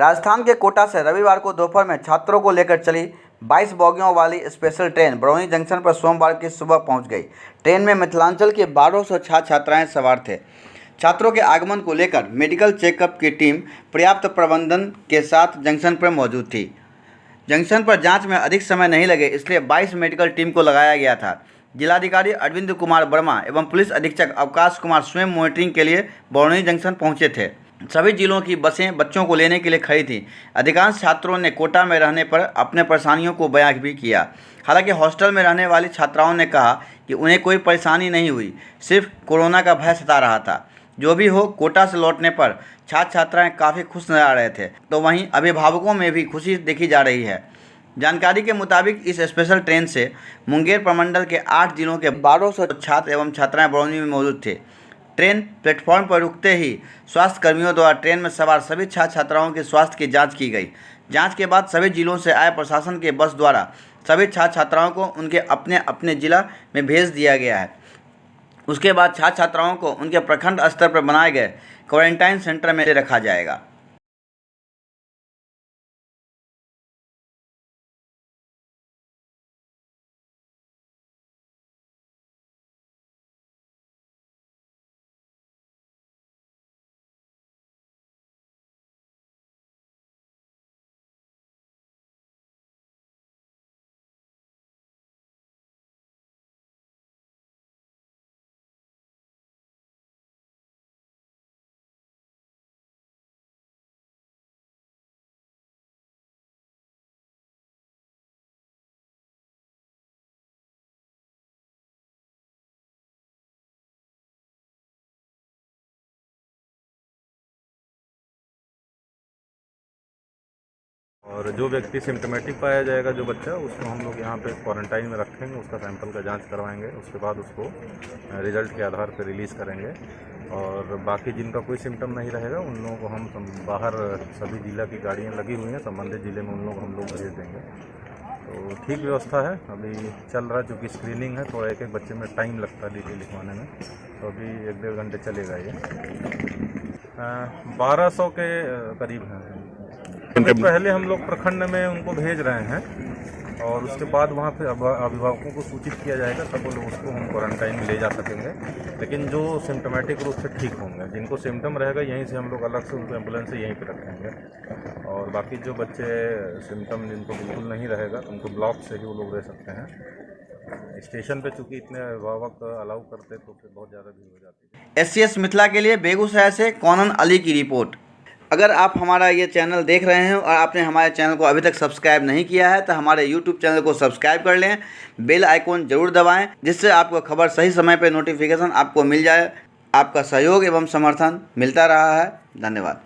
राजस्थान के कोटा से रविवार को दोपहर में छात्रों को लेकर चली 22 बोगियों वाली स्पेशल ट्रेन बरौनी जंक्शन पर सोमवार की सुबह पहुंच गई। ट्रेन में मिथिलांचल के 1200 छात्र छात्राएं सवार थे। छात्रों के आगमन को लेकर मेडिकल चेकअप की टीम पर्याप्त प्रबंधन के साथ जंक्शन पर मौजूद थी। जंक्शन पर जांच में अधिक समय नहीं लगे, इसलिए 22 मेडिकल टीम को लगाया गया था। जिलाधिकारी अरविंद कुमार वर्मा एवं पुलिस अधीक्षक अवकाश कुमार स्वयं मॉनिटरिंग के लिए बरौनी जंक्शन पहुंचे थे। सभी जिलों की बसें बच्चों को लेने के लिए खड़ी थीं। अधिकांश छात्रों ने कोटा में रहने पर अपने परेशानियों को बयां भी किया। हालांकि हॉस्टल में रहने वाली छात्राओं ने कहा कि उन्हें कोई परेशानी नहीं हुई, सिर्फ कोरोना का भय सता रहा था। जो भी हो, कोटा से लौटने पर छात्र छात्राएं काफ़ी खुश नजर आ रहे थे, तो वहीं अभिभावकों में भी खुशी देखी जा रही है। जानकारी के मुताबिक इस स्पेशल ट्रेन से मुंगेर प्रमंडल के 8 जिलों के 1200 छात्र एवं छात्राएं बरौनी में मौजूद थे। ट्रेन प्लेटफॉर्म पर रुकते ही स्वास्थ्य कर्मियों द्वारा ट्रेन में सवार सभी छात्र छात्राओं के स्वास्थ्य की जांच की गई। जांच के बाद सभी जिलों से आए प्रशासन के बस द्वारा सभी छात्र छात्राओं को उनके अपने अपने जिला में भेज दिया गया है। उसके बाद छात्र छात्राओं को उनके प्रखंड स्तर पर बनाए गए क्वारंटाइन सेंटर में रखा जाएगा। और जो व्यक्ति सिम्टोमेटिक पाया जाएगा, जो बच्चा, उसको हम लोग यहाँ पे क्वारंटाइन में रखेंगे, उसका सैंपल का जांच करवाएंगे। उसके बाद उसको रिजल्ट के आधार पर रिलीज़ करेंगे। और बाकी जिनका कोई सिम्टम नहीं रहेगा उन लोगों को हम बाहर सभी जिला की गाड़ियाँ लगी हुई हैं, संबंधित ज़िले में उन लोग हम लोग भेज देंगे। तो ठीक व्यवस्था है, अभी चल रहा है। चूँकि स्क्रीनिंग है, थोड़ा एक एक बच्चे में टाइम लगता है डिटेल लिखवाने में, तो अभी 1-1.5 घंटे चलेगा ये। 1200 के करीब हैं। पहले हम लोग प्रखंड में उनको भेज रहे हैं और उसके बाद वहाँ पे अभिभावकों को सूचित किया जाएगा, तब वो लोग उसको हम क्वारंटाइन में ले जा सकेंगे। लेकिन जो सिम्टोमेटिक रूप से ठीक होंगे, जिनको सिम्टम रहेगा, यहीं से हम लोग अलग से उनको एम्बुलेंस से यहीं पे रखेंगे। और बाकी जो बच्चे सिम्टम जिनको बिल्कुल नहीं रहेगा, उनको ब्लॉक से ही वो लोग रह सकते हैं। स्टेशन पे चूँकि इतने अभिभावक अलाउ करते तो फिर बहुत ज़्यादा भीड़ हो जाती है। SCS मिथिला के लिए बेगूसराय से कौनन अली की रिपोर्ट। अगर आप हमारा ये चैनल देख रहे हैं और आपने हमारे चैनल को अभी तक सब्सक्राइब नहीं किया है, तो हमारे YouTube चैनल को सब्सक्राइब कर लें, बेल आइकॉन जरूर दबाएं, जिससे आपको खबर सही समय पर नोटिफिकेशन आपको मिल जाए। आपका सहयोग एवं समर्थन मिलता रहा है। धन्यवाद।